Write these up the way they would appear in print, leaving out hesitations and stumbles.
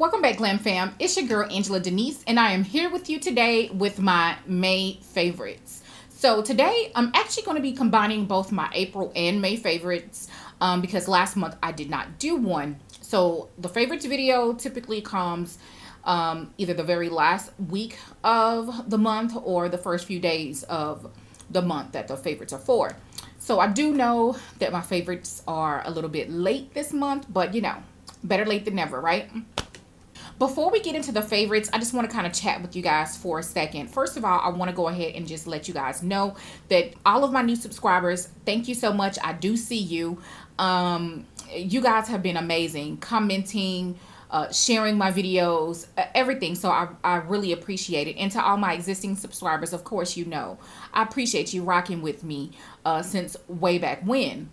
Welcome back, GlamFam. It's your girl, Angela Denise, and I am here with you today with my May favorites. So today, I'm actually going to be combining both my April and May favorites because last month I did not do one. So the favorites video typically comes either the very last week of the month or the first few days of the month that the favorites are for. So I do know that my favorites are a little bit late this month, but you know, better late than never, right? Before we get into the favorites, I just want to kind of chat with you guys for a second. First of all, I want to go ahead and just let you guys know that all of my new subscribers, thank you so much. I do see you. You guys have been amazing, commenting, sharing my videos, everything. So I really appreciate it. And to all my existing subscribers, of course, you know, I appreciate you rocking with me since way back when.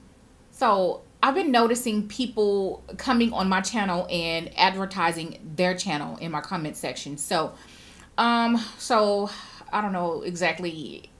So I've been noticing people coming on my channel and advertising their channel in my comment section. So I don't know exactly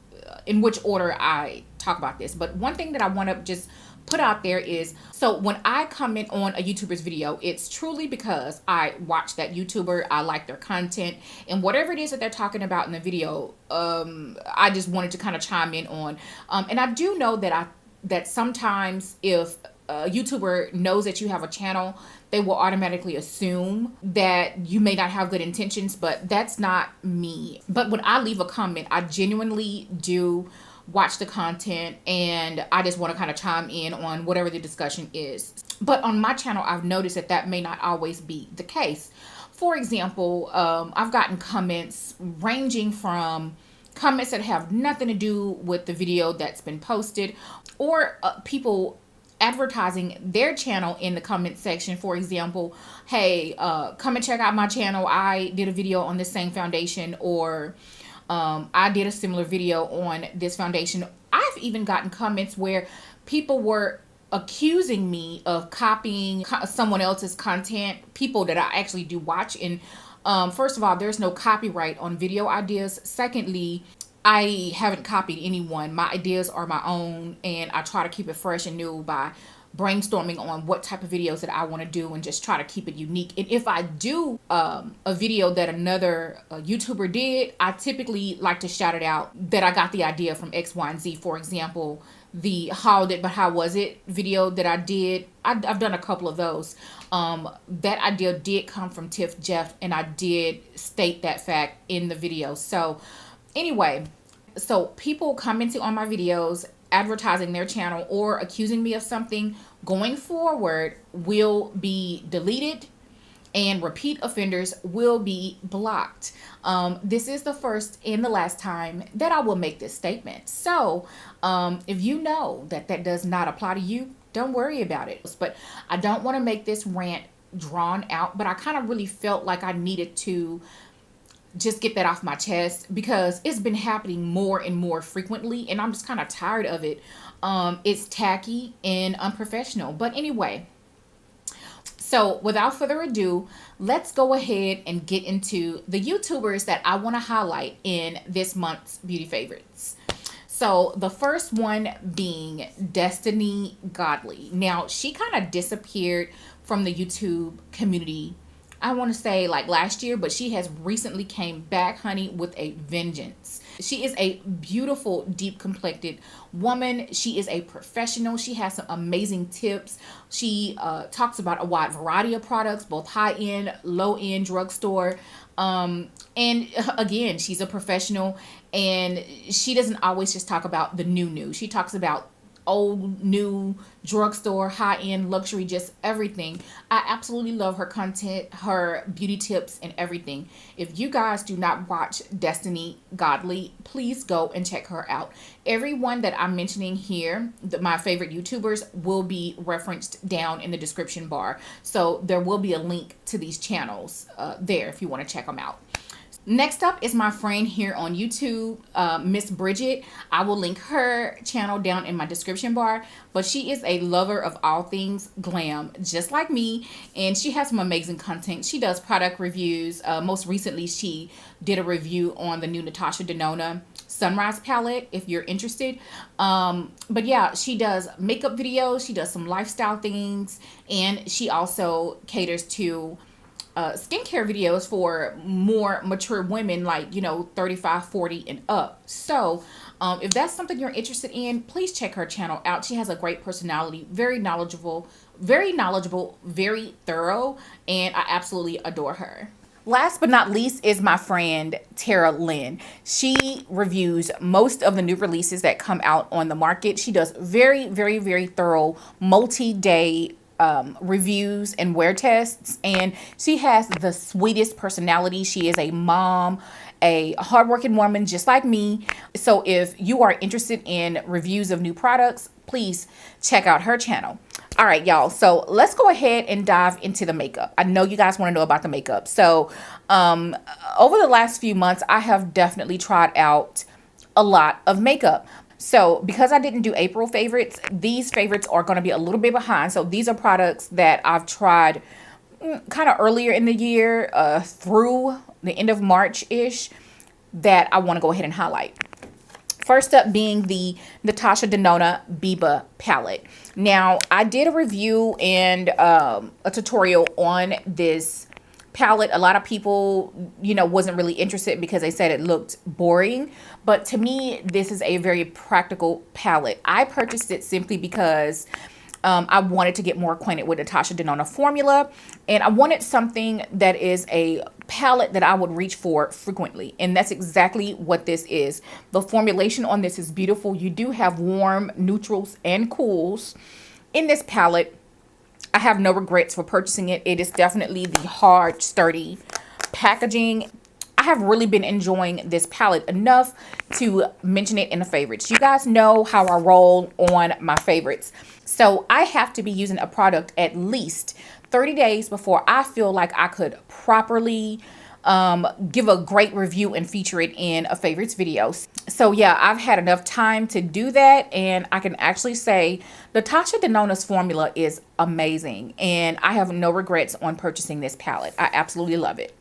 in which order I talk about this, but one thing that I want to just put out there is, so when I comment on a YouTuber's video, it's truly because I watch that YouTuber, I like their content, and whatever it is that they're talking about in the video, I just wanted to kind of chime in on. And I do know that sometimes if a YouTuber knows that you have a channel, they will automatically assume that you may not have good intentions, but that's not me. But when I leave a comment, I genuinely do watch the content and I just want to kind of chime in on whatever the discussion is. But on my channel, I've noticed that may not always be the case. For example, I've gotten comments ranging from comments that have nothing to do with the video that's been posted, or people advertising their channel in the comment section. For example, hey, come and check out my channel, I did a video on this same foundation, or I did a similar video on this foundation. I've even gotten comments where people were accusing me of copying someone else's content, people that I actually do watch. And first of all, there's no copyright on video ideas. Secondly, I haven't copied anyone. My ideas are my own, and I try to keep it fresh and new by brainstorming on what type of videos that I want to do and just try to keep it unique. And if I do a video that another YouTuber did, I typically like to shout it out that I got the idea from X, Y, and Z. For example, the How Did But How Was It video that I did, I've done a couple of those. That idea did come from Tiff Jeff, and I did state that fact in the video. So anyway, so people commenting on my videos, advertising their channel, or accusing me of something going forward will be deleted, and repeat offenders will be blocked. This is the first and the last time that I will make this statement. So if you know that does not apply to you, don't worry about it. But I don't want to make this rant drawn out, but I kind of really felt like I needed to just get that off my chest because it's been happening more and more frequently, and I'm just kind of tired of it. It's tacky and unprofessional. But anyway, so without further ado, let's go ahead and get into the YouTubers that I want to highlight in this month's beauty favorites. So the first one being Destiny Godley. Now, she kind of disappeared from the YouTube community, I want to say like last year, but she has recently came back, honey, with a vengeance. She is a beautiful, deep complected woman. She is a professional. She has some amazing tips. She talks about a wide variety of products, both high-end, low-end, drugstore. And again, she's a professional, and she doesn't always just talk about the new. She talks about old, new, drugstore, high-end, luxury, just everything. I absolutely love her content, her beauty tips, and everything. If you guys do not watch Destiny Godley, please go and check her out. Everyone that I'm mentioning here, my favorite YouTubers, will be referenced down in the description bar. So there will be a link to these channels there if you want to check them out. Next up is my friend here on YouTube, Miss Bridget. I will link her channel down in my description bar, but she is a lover of all things glam, just like me, and she has some amazing content. She does product reviews. Most recently, she did a review on the new Natasha Denona Sunrise palette, if you're interested. But yeah, she does makeup videos, she does some lifestyle things, and she also caters to skincare videos for more mature women, like, you know, 35, 40 and up. So if that's something you're interested in, please check her channel out. She has a great personality, very knowledgeable, very thorough, and I absolutely adore her. Last but not least is my friend Tara Lynn. She reviews most of the new releases that come out on the market. She does very thorough multi-day reviews and wear tests, and she has the sweetest personality. She is a mom, a hardworking woman just like me. So if you are interested in reviews of new products, please check out her channel. All right, y'all. So let's go ahead and dive into the makeup. I know you guys want to know about the makeup. So over the last few months, I have definitely tried out a lot of makeup. So because I didn't do April favorites, these favorites are going to be a little bit behind. So these are products that I've tried kind of earlier in the year through the end of March-ish that I want to go ahead and highlight. First up being the Natasha Denona Biba palette. Now, I did a review and a tutorial on this palette. A lot of people, you know, wasn't really interested because they said it looked boring. But to me, this is a very practical palette. I purchased it simply because I wanted to get more acquainted with Natasha Denona formula, and I wanted something that is a palette that I would reach for frequently, and that's exactly what this is. The formulation on this is beautiful. You do have warm, neutrals, and cools in this palette. I have no regrets for purchasing it. It is definitely the hard, sturdy packaging. I have really been enjoying this palette enough to mention it in the favorites. You guys know how I roll on my favorites. So I have to be using a product at least 30 days before I feel like I could properly give a great review and feature it in a favorites video. So yeah, I've had enough time to do that, and I can actually say Natasha Denona's formula is amazing, and I have no regrets on purchasing this palette. I absolutely love it.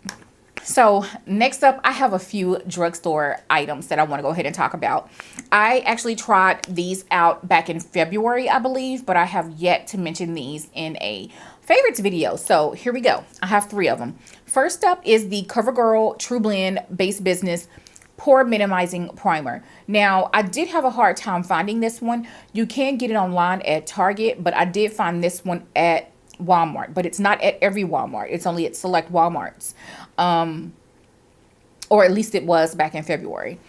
So next up, I have a few drugstore items that I want to go ahead and talk about. I actually tried these out back in February, I believe, but I have yet to mention these in a favorites video. So here we go. I have 3 of them. First up is the CoverGirl True Blend Base Business Pore Minimizing Primer. Now, I did have a hard time finding this one. You can get it online at Target, but I did find this one at Walmart, but it's not at every Walmart. It's only at select Walmarts. Or at least it was back in February.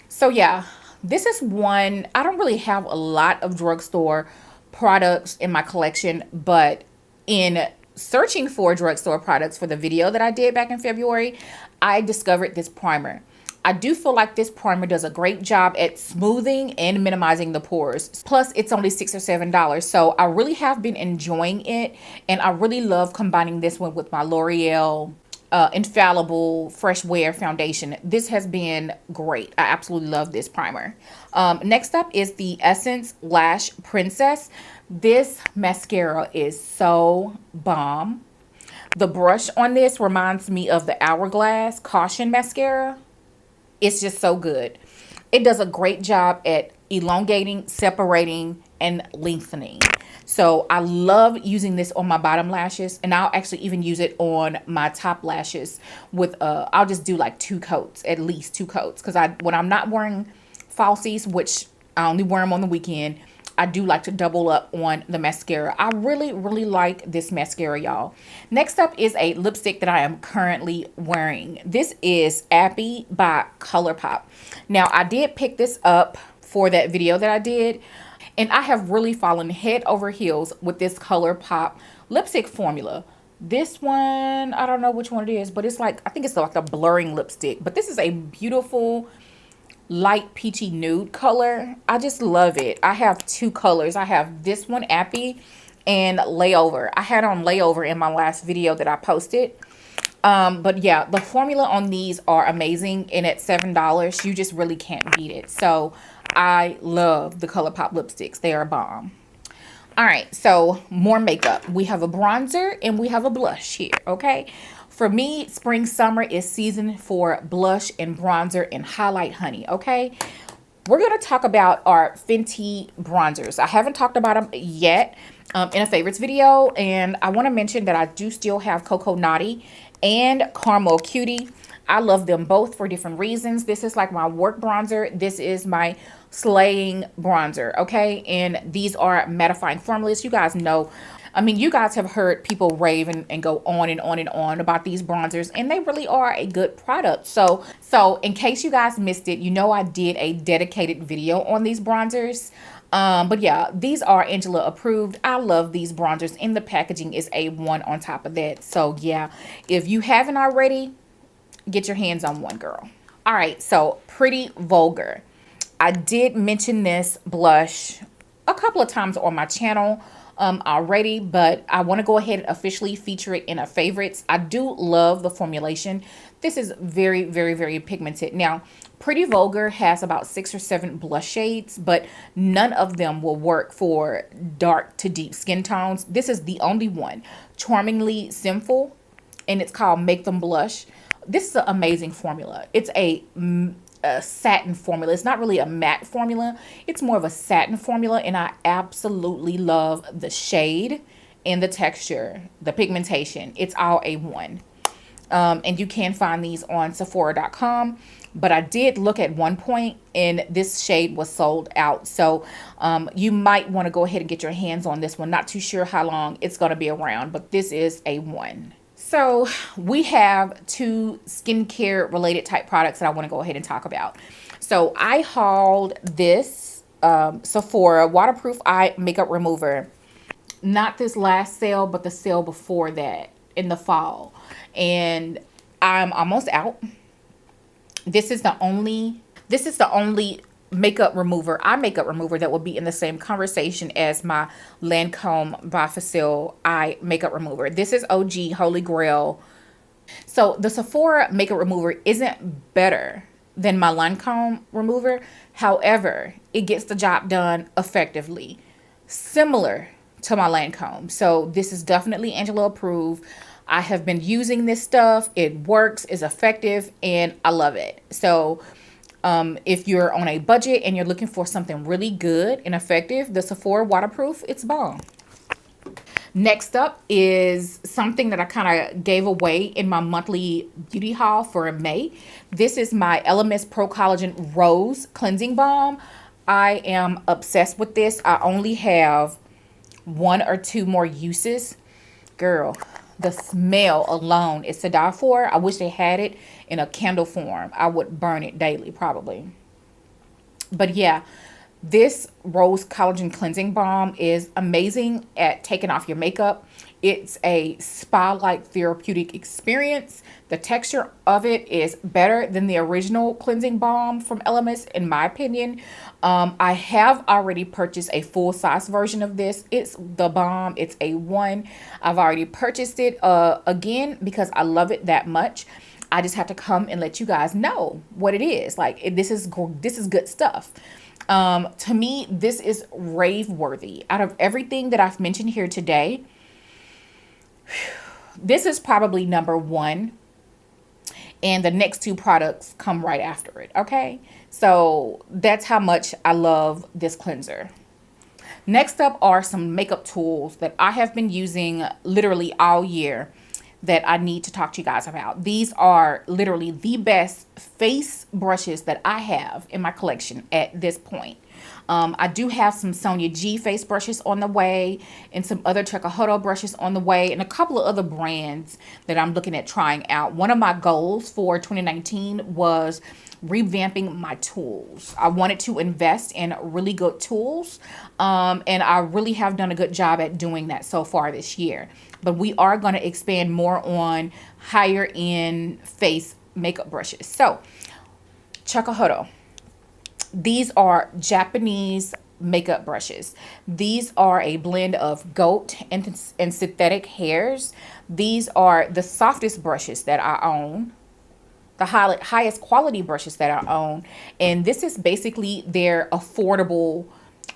So yeah, this is one. I don't really have a lot of drugstore products in my collection, but in searching for drugstore products for the video that I did back in February, I discovered this primer. I do feel like this primer does a great job at smoothing and minimizing the pores. Plus, it's only $6 or $7. So I really have been enjoying it. And I really love combining this one with my L'Oreal Infallible Fresh Wear Foundation. This has been great. I absolutely love this primer. Next up is the Essence Lash Princess. This mascara is so bomb. The brush on this reminds me of the Hourglass Caution Mascara. It's just so good. It does a great job at elongating, separating, and lengthening. So I love using this on my bottom lashes, and I'll actually even use it on my top lashes with I'll just do like 2 coats, at least 2 coats, because when I'm not wearing falsies, which I only wear them on the weekend, I do like to double up on the mascara. I really like this mascara, y'all. Next up is a lipstick that I am currently wearing. This is Appy by ColourPop. Now, I did pick this up for that video that I did, and I have really fallen head over heels with this ColourPop lipstick formula. This one, I don't know which one it is, but it's like, I think it's like a blurring lipstick. But this is a beautiful light peachy nude color. I just love it. I have 2 colors. I have this one, Appy, and Layover. I had on Layover in my last video that I posted. But yeah, the formula on these are amazing, and at $7, you just really can't beat it. So I love the ColourPop lipsticks. They are bomb. All right, so more makeup. We have a bronzer and we have a blush here, okay? For me, spring, summer is season for blush and bronzer and highlight honey, okay? We're going to talk about our Fenty bronzers. I haven't talked about them yet in a favorites video, and I want to mention that I do still have Coco Naughty and Caramel Cutie. I love them both for different reasons. This is like my work bronzer. This is my slaying bronzer, okay? And these are mattifying formulas. You guys know, I mean, you guys have heard people rave and go on and on and on about these bronzers, and they really are a good product. So in case you guys missed it, you know I did a dedicated video on these bronzers. But yeah, these are Angela approved. I love these bronzers, and the packaging is A1 on top of that. So yeah, if you haven't already, get your hands on one, girl. All right, so Pretty Vulgar. I did mention this blush a couple of times on my channel already, but I want to go ahead and officially feature it in a favorites. I do love the formulation. This is very, very, very pigmented. Now, Pretty Vulgar has about 6 or 7 blush shades, but none of them will work for dark to deep skin tones. This is the only one, Charmingly Sinful, and it's called Make Them Blush. This is an amazing formula. It's a satin formula. It's not really a matte formula. It's more of a satin formula, and I absolutely love the shade and the texture, the pigmentation. It's all A1. And you can find these on Sephora.com. But I did look at one point, and this shade was sold out. So you might want to go ahead and get your hands on this one. Not too sure how long it's going to be around, but this is A1. So we have 2 skincare related type products that I want to go ahead and talk about. So I hauled this Sephora Waterproof Eye Makeup Remover. Not this last sale, but the sale before that in the fall. And I'm almost out. This is the only makeup remover, eye makeup remover that will be in the same conversation as my Lancome by Facile eye makeup remover. This is OG Holy Grail. So the Sephora makeup remover isn't better than my Lancome remover. However, it gets the job done effectively, similar to my Lancome. So this is definitely Angela approved. I have been using this stuff. It works, is effective, and I love it. So if you're on a budget and you're looking for something really good and effective, the Sephora Waterproof, it's bomb. Next up is something that I kind of gave away in my monthly beauty haul for May. This is my Elemis Pro Collagen Rose Cleansing Balm. I am obsessed with this. I only have 1 or 2 more uses. Girl, the smell alone is to die for. I wish they had it in a candle form. I would burn it daily, probably. But yeah, this Rose Collagen Cleansing Balm is amazing at taking off your makeup. It's a spa-like therapeutic experience. The texture of it is better than the original cleansing balm from Elemis, in my opinion. I have already purchased a full-size version of this. It's the bomb. It's A1. I've already purchased it again because I love it that much. I just have to come and let you guys know what it is. Like, this is good stuff. To me, this is rave worthy. Out of everything that I've mentioned here today, this is probably number 1, and the next 2 products come right after it. Okay, so that's how much I love this cleanser. Next up are some makeup tools that I have been using literally all year that I need to talk to you guys about. These are literally the best face brushes that I have in my collection at this point. I do have some Sonia G face brushes on the way, and some other Chikahodo brushes on the way, and a couple of other brands that I'm looking at trying out. One of my goals for 2019 was revamping my tools. I wanted to invest in really good tools, and I really have done a good job at doing that so far this year. But we are going to expand more on higher end face makeup brushes. So, Chikahodo. These are Japanese makeup brushes. These are a blend of goat and synthetic hairs. These are the softest brushes that I own, the highest quality brushes that I own. And this is basically their affordable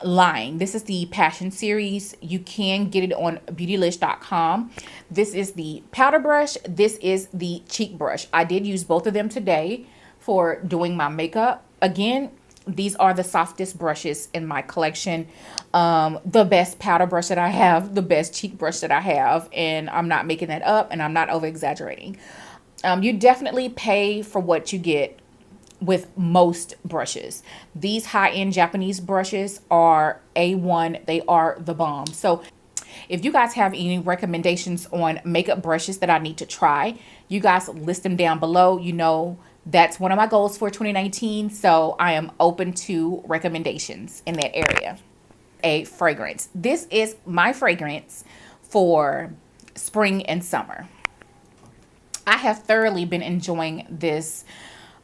line. This is the Passion series. You can get it on beautylish.com. This is the powder brush. This is the cheek brush. I did use both of them today for doing my makeup. Again, These are the softest brushes in my collection. The best powder brush that I have, the best cheek brush that I have, and I'm not making that up, and I'm not over exaggerating. You definitely pay for what you get with most brushes. These high-end Japanese brushes are A1. They are the bomb. So if you guys have any recommendations on makeup brushes that I need to try, you guys list them down below. You know, that's one of my goals for 2019. So I am open to recommendations in that area. A fragrance. This is my fragrance for spring and summer. I have thoroughly been enjoying this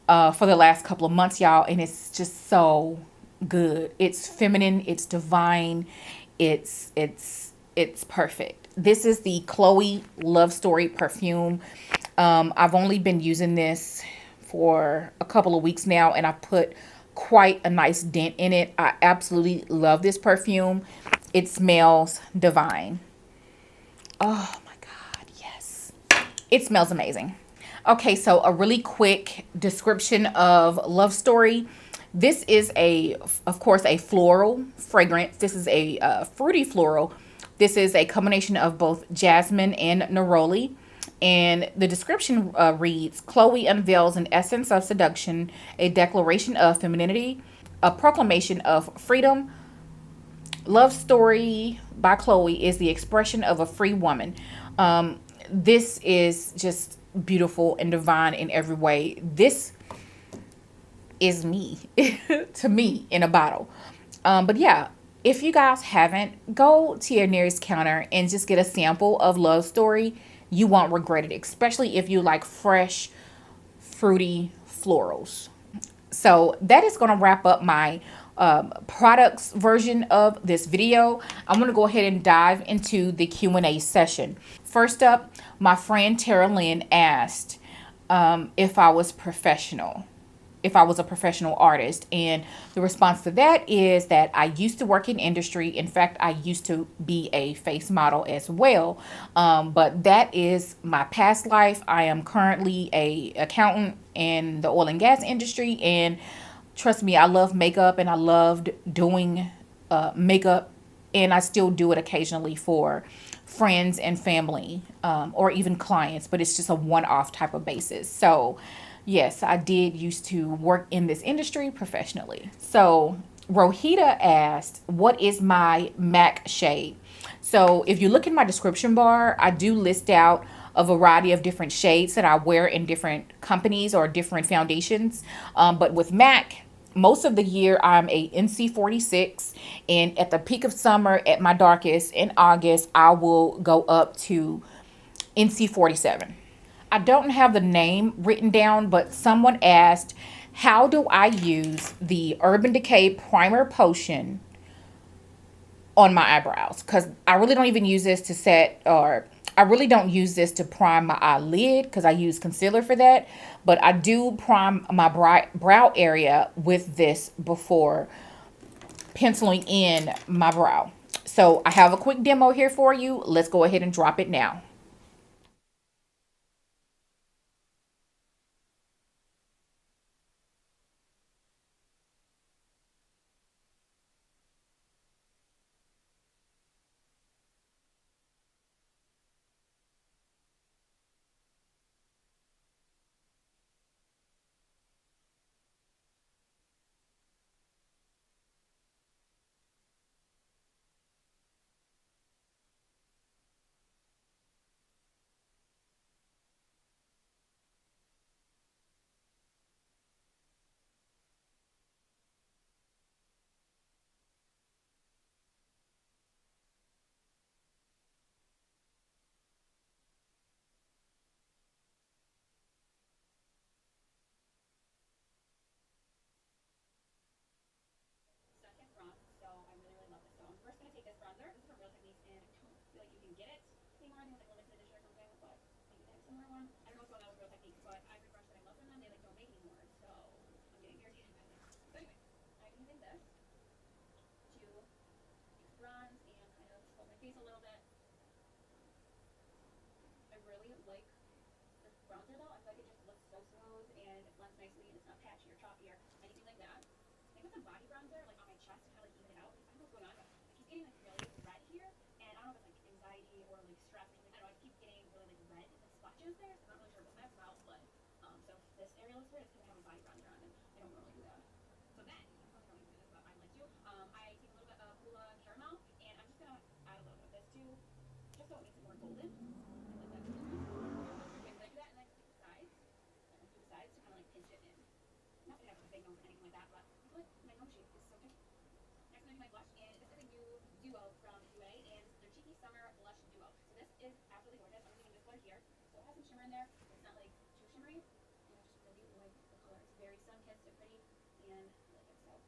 for the last couple of months, y'all, and it's just so good. It's feminine, it's divine, it's perfect. This is the Chloe Love Story perfume. I've only been using this for a couple of weeks now, and I put quite a nice dent in it. I absolutely love this perfume. It smells divine. Oh my God, yes. It smells amazing. Okay, so a really quick description of Love Story. This is of course, a floral fragrance. This is a fruity floral. This is a combination of both jasmine and neroli. And the description reads, Chloe unveils an essence of seduction, a declaration of femininity, a proclamation of freedom. Love Story by Chloe is the expression of a free woman. This is just beautiful and divine in every way. This is me to me in a bottle. But yeah, if you guys haven't, go to your nearest counter and just get a sample of Love Story. You won't regret it, especially if you like fresh, fruity florals. So that is going to wrap up my products version of this video. I'm going to go ahead and dive into the Q&A session. First up, my friend Tara Lynn asked if I was professional. If I was a professional artist. And the response to that is that I used to work in industry. In fact, I used to be a face model as well. But that is my past life. I am currently a accountant in the oil and gas industry. And trust me, I love makeup and I loved doing makeup. And I still do it occasionally for friends and family or even clients. But it's just a one-off type of basis. So yes, I did used to work in this industry professionally. So Rohita asked, what is my MAC shade? So if you look in my description bar, I do list out a variety of different shades that I wear in different companies or different foundations. But with MAC, most of the year I'm a NC46, and at the peak of summer, at my darkest in August, I will go up to NC47. I don't have the name written down, but someone asked, how do I use the Urban Decay Primer Potion on my eyebrows? Because I really don't even use this to set, or I really don't use this to prime my eyelid because I use concealer for that. But I do prime my brow area with this before penciling in my brow. So I have a quick demo here for you. Let's go ahead and drop it now. I put some body bronzer like on my chest to kind of like even it out. I don't know what's going on, but I keep getting like really red here, and I don't know if it's like anxiety or like stress or something. I don't know. I keep getting really like red like splotches there, so I'm not really sure what that's about. But so if this area looks weird, it's because I have a body bronzer on, and I don't normally do that. So then, I don't really do this, but I'd like to. I take a little bit of Hula Caramel, and I'm just gonna add a little bit of this too, just so it makes it more golden. I like that. Okay, so I do that, and then I take the sides. I do the sides to kind of like pinch it in. Not that I have a big nose or anything like that, but I feel like my nose shape is so good. Next, I'm going to do my blush, and this is a new duo from UA, and it's their Cheeky Summer Blush Duo. So this is absolutely gorgeous. I'm using this color here. So it has some shimmer in there. It's not like too shimmery, and I just really like the color. It's very sun-kissed and pretty, and I like it.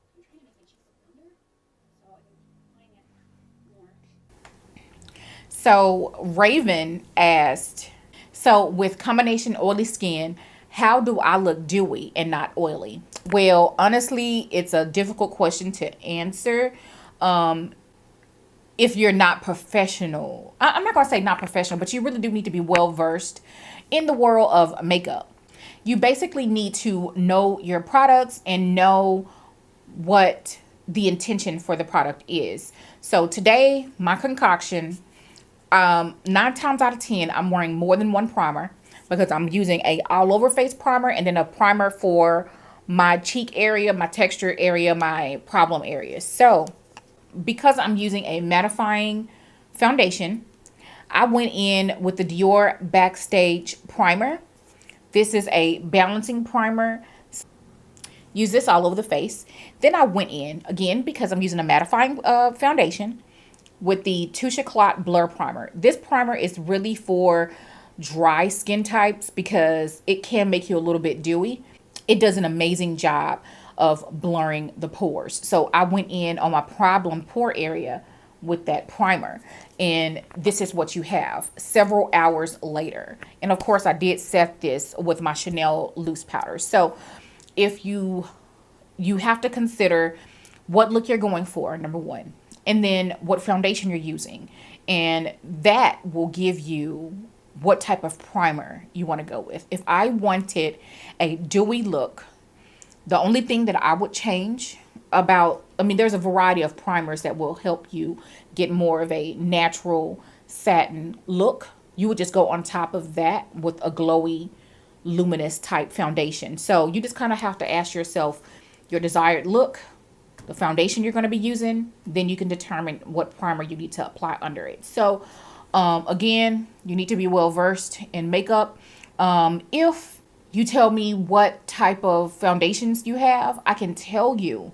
So I'm trying to make my cheeks look rounder, so I'm applying it more. So Raven asked, so with combination oily skin, how do I look dewy and not oily? Well, honestly, it's a difficult question to answer. If you're not professional, I'm not going to say not professional, but you really do need to be well versed in the world of makeup. You basically need to know your products and know what the intention for the product is. So today, my concoction, 9 times out of 10, I'm wearing more than one primer because I'm using a all over face primer and then a primer for my cheek area, my texture area, my problem areas. So because I'm using a mattifying foundation, I went in with the Dior Backstage primer. This is a balancing primer. Use this all over the face. Then I went in, again, because I'm using a mattifying foundation, with the Touche Eclat Blur Primer. This primer is really for dry skin types because it can make you a little bit dewy. It does an amazing job of blurring the pores. So I went in on my problem pore area with that primer, and this is what you have several hours later. And of course I did set this with my Chanel loose powder. So if you have to consider what look you're going for, number one, and then what foundation you're using, and that will give you what type of primer you want to go with. If I wanted a dewy look, the only thing that I would change about, I mean, there's a variety of primers that will help you get more of a natural satin look. You would just go on top of that with a glowy, luminous type foundation. So you just kind of have to ask yourself your desired look, the foundation you're going to be using, then you can determine what primer you need to apply under it. So again, you need to be well versed in makeup. If you tell me what type of foundations you have, I can tell you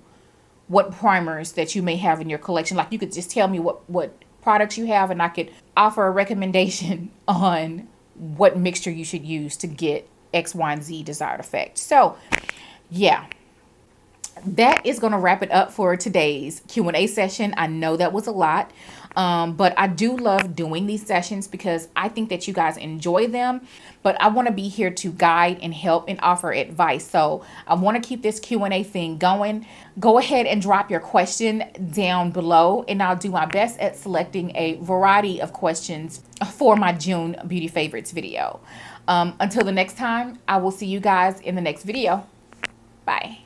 what primers that you may have in your collection. Like you could just tell me what products you have, and I could offer a recommendation on what mixture you should use to get X, Y, and Z desired effect. So yeah, that is going to wrap it up for today's Q&A session. I know that was a lot, but I do love doing these sessions because I think that you guys enjoy them, but I want to be here to guide and help and offer advice. So I want to keep this Q&A thing going. Go ahead and drop your question down below, and I'll do my best at selecting a variety of questions for my June Beauty Favorites video. Until the next time, I will see you guys in the next video. Bye.